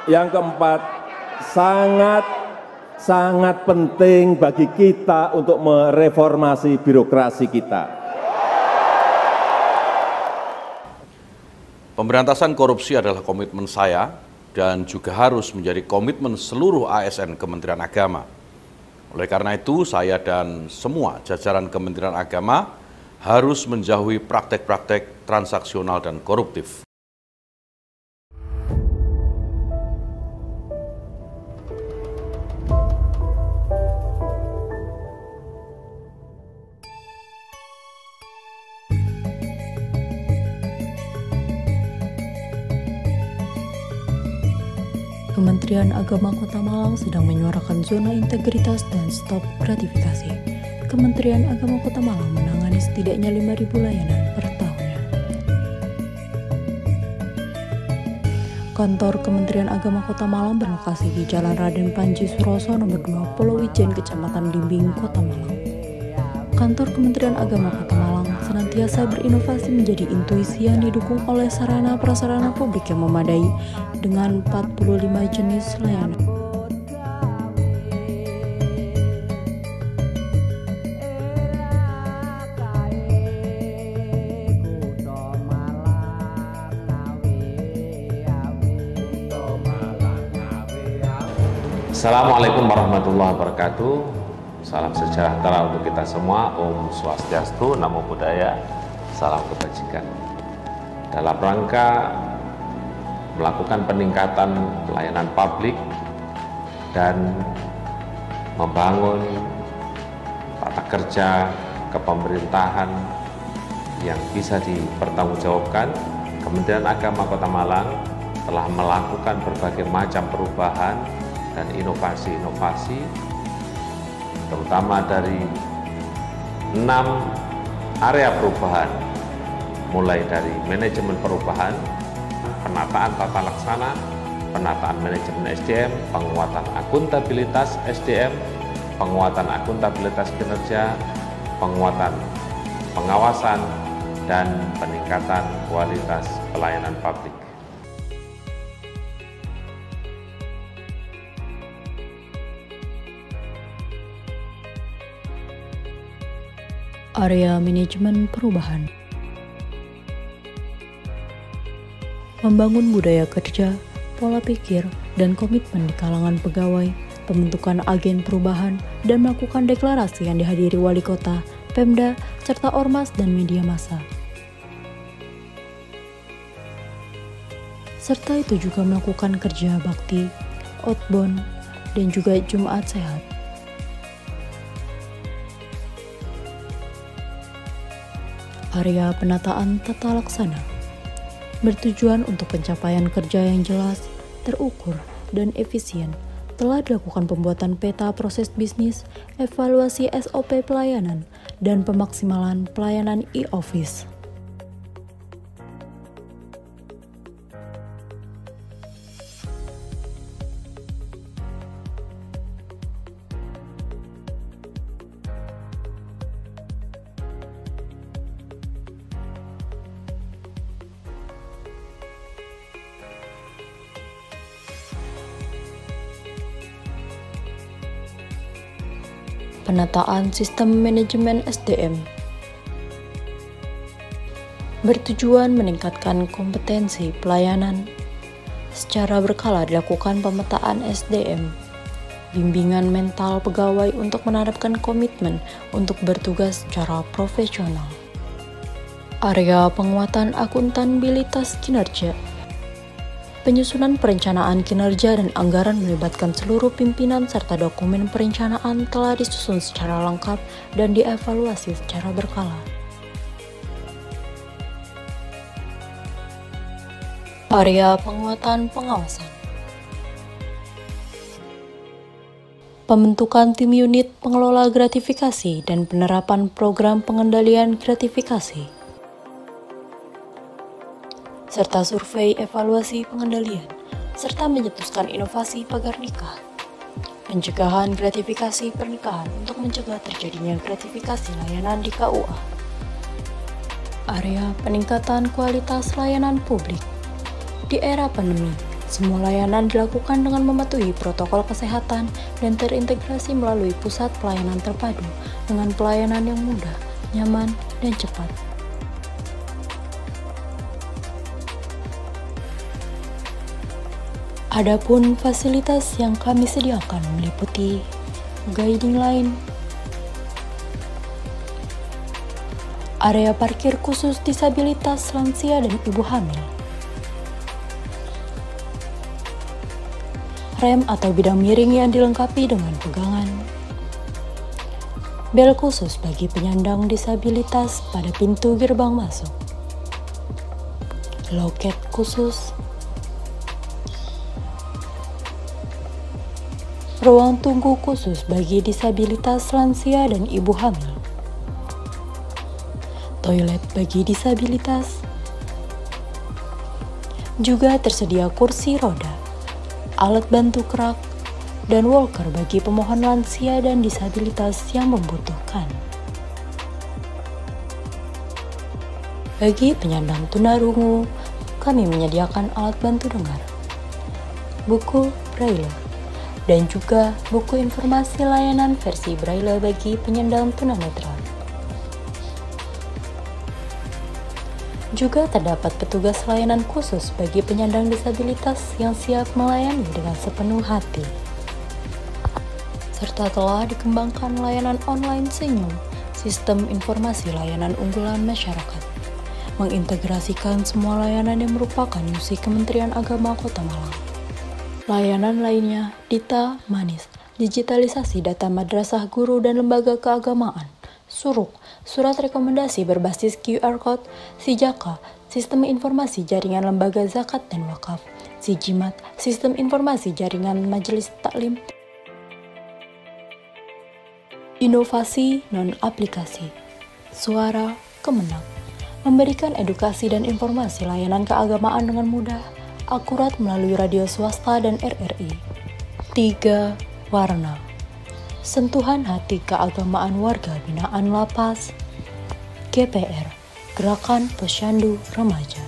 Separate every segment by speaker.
Speaker 1: Yang keempat, sangat penting bagi kita untuk mereformasi birokrasi kita.
Speaker 2: Pemberantasan korupsi adalah komitmen saya dan juga harus menjadi komitmen seluruh ASN Kementerian Agama. Oleh karena itu, saya dan semua jajaran Kementerian Agama harus menjauhi praktek-praktek transaksional dan koruptif.
Speaker 3: Kementerian Agama Kota Malang sedang menyuarakan zona integritas dan stop gratifikasi. Kementerian Agama Kota Malang menangani setidaknya 5.000 layanan per tahunnya. Kantor Kementerian Agama Kota Malang berlokasi di Jalan Raden Panji Suroso nomor 2 Pulau Ijen, Kecamatan Dimbing, Kota Malang. Kantor Kementerian Agama Kota Malang senantiasa berinovasi menjadi intuisi yang didukung oleh sarana prasarana publik yang memadai dengan 45 jenis layanan.
Speaker 4: Assalamualaikum warahmatullahi wabarakatuh. Salam sejahtera untuk kita semua. Om Swastiastu, Namo Buddhaya, salam kebajikan. Dalam rangka melakukan peningkatan pelayanan publik dan membangun tata kerja kepemerintahan yang bisa dipertanggungjawabkan, Kementerian Agama Kota Malang telah melakukan berbagai macam perubahan dan inovasi-inovasi, terutama dari 6 area perubahan, mulai dari manajemen perubahan, penataan tata laksana, penataan manajemen SDM, penguatan akuntabilitas SDM, penguatan akuntabilitas kinerja, penguatan pengawasan, dan peningkatan kualitas pelayanan publik.
Speaker 3: Area manajemen perubahan. Membangun budaya kerja, pola pikir, dan komitmen di kalangan pegawai, pembentukan agen perubahan, dan melakukan deklarasi yang dihadiri wali kota, Pemda, serta ormas dan media massa. Serta itu juga melakukan kerja bakti, outbound, dan juga Jumat Sehat. Area penataan tata laksana bertujuan untuk pencapaian kerja yang jelas, terukur, dan efisien. Telah dilakukan pembuatan peta proses bisnis, evaluasi SOP pelayanan, dan pemaksimalan pelayanan e-office. Penataan sistem manajemen SDM bertujuan meningkatkan kompetensi pelayanan. Secara berkala dilakukan pemetaan SDM, bimbingan mental pegawai untuk menerapkan komitmen untuk bertugas secara profesional. Area penguatan akuntabilitas kinerja. Penyusunan perencanaan kinerja dan anggaran melibatkan seluruh pimpinan serta dokumen perencanaan telah disusun secara lengkap dan dievaluasi secara berkala. Area penguatan pengawasan. Pembentukan tim unit pengelola gratifikasi dan penerapan program pengendalian gratifikasi, serta survei evaluasi pengendalian, serta mencetuskan inovasi pagar nikah. Pencegahan gratifikasi pernikahan untuk mencegah terjadinya gratifikasi layanan di KUA. Area peningkatan kualitas layanan publik. Di era pandemi, Semua layanan dilakukan dengan mematuhi protokol kesehatan dan terintegrasi melalui pusat pelayanan terpadu dengan pelayanan yang mudah, nyaman, dan cepat. Adapun fasilitas yang kami sediakan meliputi guiding line, area parkir khusus disabilitas, lansia, dan ibu hamil, rem atau bidang miring yang dilengkapi dengan pegangan, bel khusus bagi penyandang disabilitas pada pintu gerbang masuk, loket khusus, ruang tunggu khusus bagi disabilitas, lansia, dan ibu hamil, toilet bagi disabilitas, juga tersedia kursi roda, alat bantu gerak, dan walker bagi pemohon lansia dan disabilitas yang membutuhkan. Bagi penyandang tunarungu, kami menyediakan alat bantu dengar, buku braille, dan juga buku informasi layanan versi braille bagi penyandang tunanetra. Juga terdapat petugas layanan khusus bagi penyandang disabilitas yang siap melayani dengan sepenuh hati. Serta telah dikembangkan layanan online Senyum, sistem informasi layanan unggulan masyarakat, mengintegrasikan semua layanan yang merupakan misi Kementerian Agama Kota Malang. Layanan lainnya, Dita Manis, digitalisasi data madrasah guru dan lembaga keagamaan, Suruk, surat rekomendasi berbasis QR Code, Sijaka, sistem informasi jaringan lembaga zakat dan wakaf, Sijimat, sistem informasi jaringan majelis taklim, inovasi non-aplikasi, Suara Kemenang, memberikan edukasi dan informasi layanan keagamaan dengan mudah, akurat melalui radio swasta dan RRI. 3. Warna, sentuhan hati keagamaan warga binaan Lapas, GPR, Gerakan Posyandu Remaja.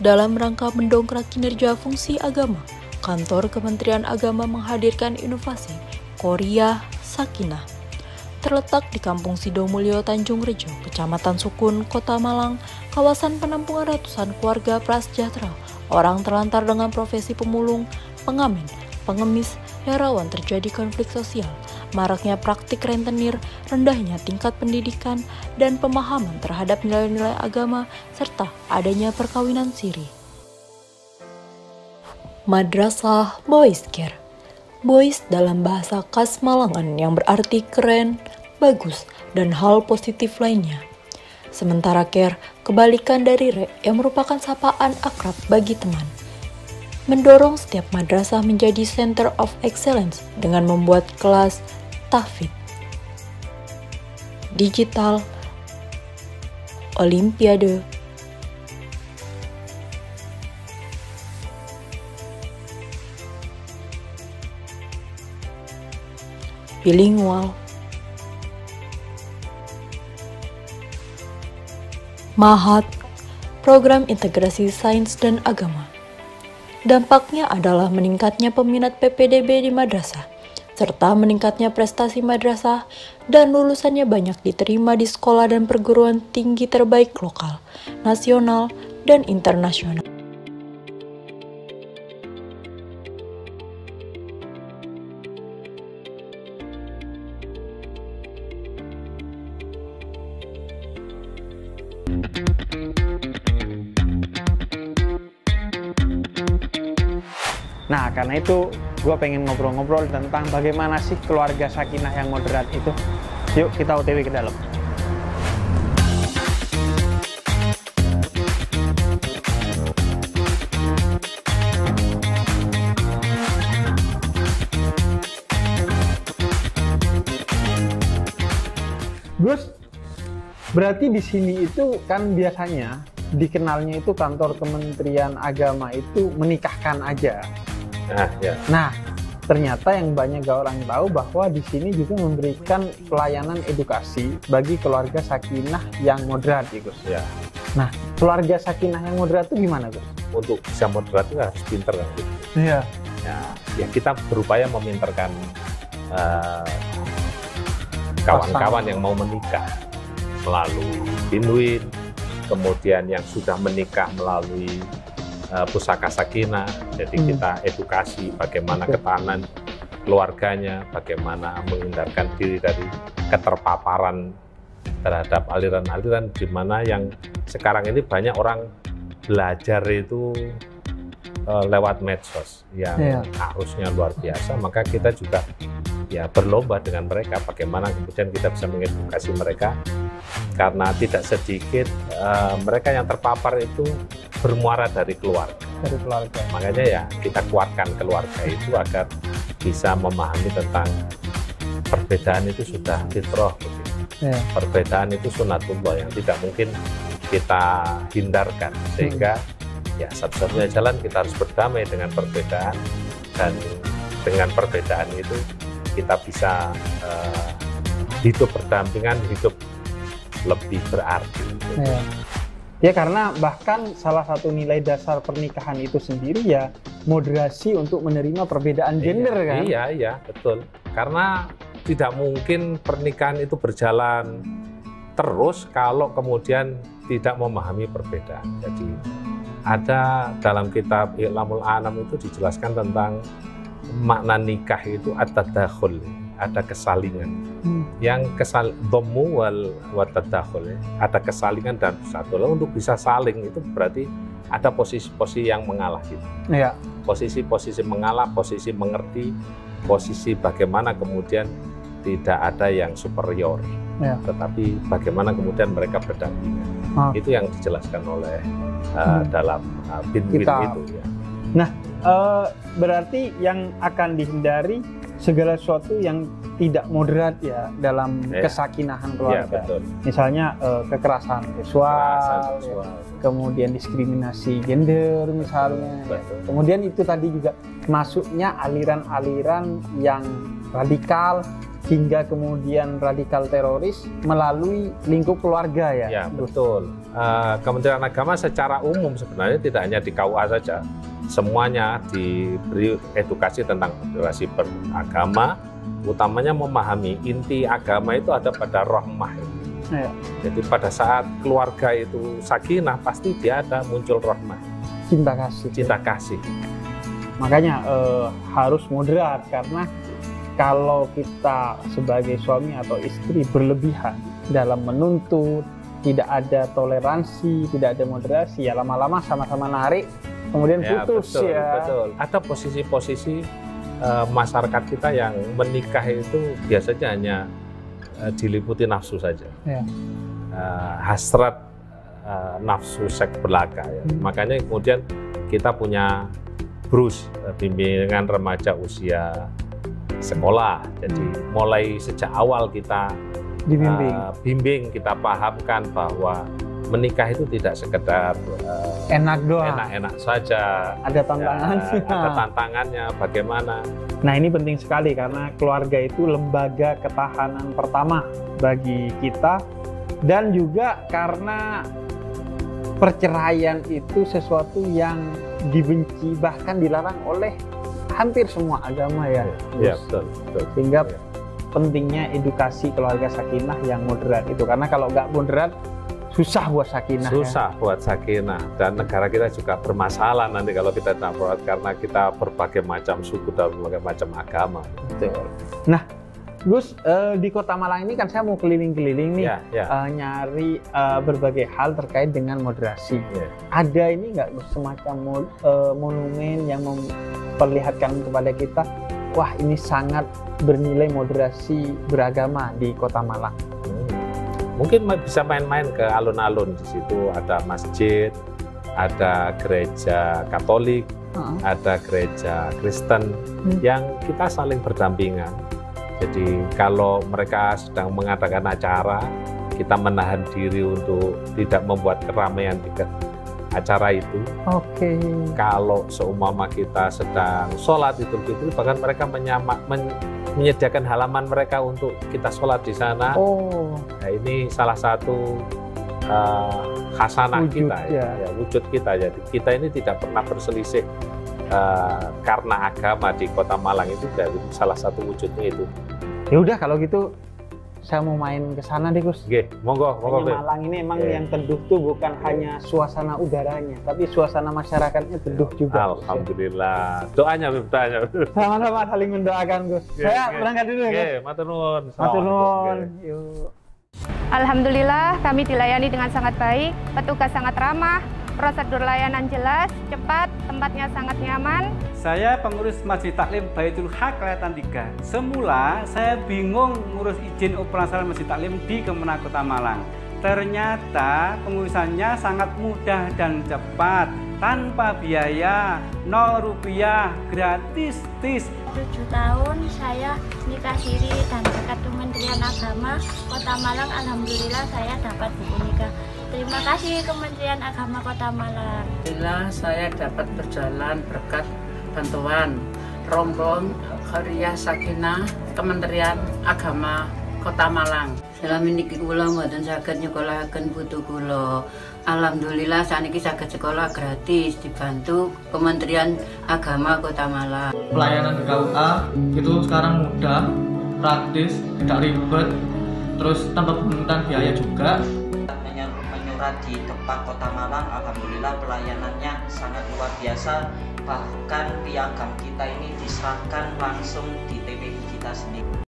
Speaker 3: Dalam rangka mendongkrak kinerja fungsi agama, Kantor Kementerian Agama menghadirkan inovasi Qoryah Sakinah. Terletak di Kampung Sidomulyo, Tanjung Rejo, Kecamatan Sukun, Kota Malang, kawasan penampungan ratusan keluarga prasejahtera, orang terlantar dengan profesi pemulung, pengamen, pengemis, yang rawan terjadi konflik sosial, maraknya praktik rentenir, rendahnya tingkat pendidikan, dan pemahaman terhadap nilai-nilai agama, serta adanya perkawinan siri. Madrasah Boys Care, boys dalam bahasa khas Malangan yang berarti keren, bagus, dan hal positif lainnya. Sementara care, kebalikan dari re yang merupakan sapaan akrab bagi teman. Mendorong setiap madrasah menjadi Center of Excellence dengan membuat kelas tahfidz, digital, olimpiade, bilingual, mahat, program integrasi sains dan agama. Dampaknya adalah meningkatnya peminat PPDB di madrasah, serta meningkatnya prestasi madrasah dan lulusannya banyak diterima di sekolah dan perguruan tinggi terbaik lokal, nasional, dan internasional.
Speaker 5: Nah, karena itu gue pengen ngobrol-ngobrol tentang bagaimana sih keluarga sakinah yang moderat itu. Yuk kita OTW ke dalam. Gus, berarti di sini itu kan biasanya dikenalnya itu kantor Kementerian Agama itu menikahkan aja. Nah, ternyata yang banyak gak orang tahu bahwa di sini juga memberikan pelayanan edukasi bagi keluarga sakinah yang moderat, Gus.
Speaker 4: Ya.
Speaker 5: Nah, keluarga sakinah yang moderat itu gimana, Gus?
Speaker 4: Untuk bisa moderat itu harus pinter kan?
Speaker 5: Iya.
Speaker 4: Ya kita berupaya meminterkan kawan-kawan yang mau menikah melalui Binwin, kemudian yang sudah menikah melalui Pusaka Sakinah. Jadi kita edukasi bagaimana ketahanan keluarganya, bagaimana menghindarkan diri dari keterpaparan terhadap aliran-aliran, di mana yang sekarang ini banyak orang belajar itu lewat medsos yang arusnya luar biasa. Maka kita juga ya berlomba dengan mereka bagaimana kemudian kita bisa mengedukasi mereka, karena tidak sedikit mereka yang terpapar itu bermuara dari keluarga. Makanya ya kita kuatkan keluarga itu agar bisa memahami tentang perbedaan itu sudah fitrah. Perbedaan itu sunatullah yang tidak mungkin kita hindarkan, sehingga ya satu-satunya jalan kita harus berdamai dengan perbedaan, dan dengan perbedaan itu kita bisa hidup berdampingan, hidup lebih berarti.
Speaker 5: Ya, karena bahkan salah satu nilai dasar pernikahan itu sendiri ya moderasi untuk menerima perbedaan gender kan?
Speaker 4: Iya, betul. Karena tidak mungkin pernikahan itu berjalan terus kalau kemudian tidak memahami perbedaan. Jadi ada dalam kitab I'lamul Anam itu dijelaskan tentang makna nikah itu at-tadakhul, ada kesalingan. Yang dhammu wal tadakhul, ada kesalingan dan bersatu. Untuk bisa saling itu berarti ada posisi-posisi yang mengalah gitu.
Speaker 5: Iya.
Speaker 4: Posisi-posisi mengalah, posisi mengerti, posisi bagaimana kemudian tidak ada yang superior, tetapi bagaimana kemudian mereka berdampingan. Itu yang dijelaskan oleh dalam Binwin itu ya.
Speaker 5: Nah, berarti yang akan dihindari segala sesuatu yang tidak moderat ya dalam kesakinahan keluarga.
Speaker 4: Betul.
Speaker 5: Misalnya kekerasan seksual, kemudian diskriminasi gender misalnya. Kemudian itu tadi juga masuknya aliran-aliran yang radikal hingga kemudian radikal teroris melalui lingkup keluarga ya.
Speaker 4: Ya betul. Kementerian Agama secara umum sebenarnya tidak hanya di KUA saja, semuanya diberi edukasi tentang moderasi beragama, utamanya memahami inti agama itu ada pada rahmah. Jadi pada saat keluarga itu sakinah pasti dia ada muncul rahmah, cinta kasih. Makanya harus moderat, karena kalau kita sebagai suami atau istri berlebihan dalam menuntut, tidak ada toleransi, tidak ada moderasi, ya lama-lama sama-sama narik, kemudian putus. Betul. Ada posisi-posisi masyarakat kita yang menikah itu biasanya hanya diliputi nafsu saja, hasrat nafsu seks belaka. Makanya kemudian kita punya BRUS, bimbingan remaja usia sekolah. Jadi mulai sejak awal kita bimbing, kita pahamkan bahwa menikah itu tidak sekedar enak-enak saja.
Speaker 5: Ada tantangannya.
Speaker 4: Ada tantangannya bagaimana.
Speaker 5: Nah ini penting sekali karena keluarga itu lembaga ketahanan pertama bagi kita, dan juga karena perceraian itu sesuatu yang dibenci bahkan dilarang oleh hampir semua agama ya.
Speaker 4: Iya, betul.
Speaker 5: Sehingga pentingnya edukasi keluarga sakinah yang moderat itu, karena kalau nggak moderat susah buat sakinah.
Speaker 4: Buat sakinah, dan negara kita juga bermasalah nanti kalau kita tidak moderat, karena kita berbagai macam suku dan berbagai macam agama.
Speaker 5: Betul. Nah, Gus, di Kota Malang ini kan saya mau keliling-keliling nih, nyari berbagai hal terkait dengan moderasi. Ada ini nggak Gus, semacam monumen yang memperlihatkan kepada kita, wah ini sangat bernilai moderasi beragama di Kota Malang?
Speaker 4: Mungkin bisa main-main ke alun-alun. Di situ ada masjid, ada gereja Katolik, ada gereja Kristen, yang kita saling berdampingan. Jadi kalau mereka sedang mengadakan acara, kita menahan diri untuk tidak membuat keramaian di acara itu. Kalau seumpama kita sedang sholat Idul Fitri, bahkan mereka menyediakan halaman mereka untuk kita sholat di sana. Nah, ini salah satu khasanah kita, ya, wujud kita. Jadi kita ini tidak pernah berselisih karena agama di Kota Malang itu dari salah satu wujudnya itu.
Speaker 5: Ya udah kalau gitu saya mau main ke sana deh, Gus.
Speaker 4: Oke, monggo.
Speaker 5: Malang ini emang yang teduh tuh bukan hanya suasana udaranya, tapi suasana masyarakatnya teduh juga.
Speaker 4: Alhamdulillah. Doanya.
Speaker 5: Sama-sama saling mendoakan, Gus. Saya berangkat dulu ya, Gus.
Speaker 4: Matur nuwun.
Speaker 5: Matur nuwun. Yuk.
Speaker 6: Alhamdulillah kami dilayani dengan sangat baik, petugas sangat ramah, prosedur layanan jelas, cepat, tempatnya sangat nyaman.
Speaker 7: Saya pengurus Masjid Taklim Baitul Haq Kelihatan 3. Semula saya bingung ngurus izin operasional Masjid Taklim di Kemenak Kota Malang. Ternyata pengurusannya sangat mudah dan cepat, tanpa biaya, 0 rupiah, gratis.
Speaker 8: 7 tahun saya nikah siri dan dekat Kementerian Agama Kota Malang. Alhamdulillah saya dapat buku nikah. Terima kasih Kementerian Agama Kota Malang.
Speaker 9: Alhamdulillah saya dapat berjalan berkat bantuan rombong Khairiyah Sakinah Kementerian Agama Kota Malang.
Speaker 10: Salamniki kula mboten saged nyekolahaken putu kula. Alhamdulillah saniki saged sekolah gratis dibantu Kementerian Agama Kota Malang.
Speaker 11: Pelayanan di KUA itu sekarang mudah, praktis, tidak ribet, terus tanpa pungutan biaya juga.
Speaker 12: Menyurat di depan Kota Malang, alhamdulillah pelayanannya sangat luar biasa. Bahkan piagam kita ini diserahkan langsung di TPI kita sendiri.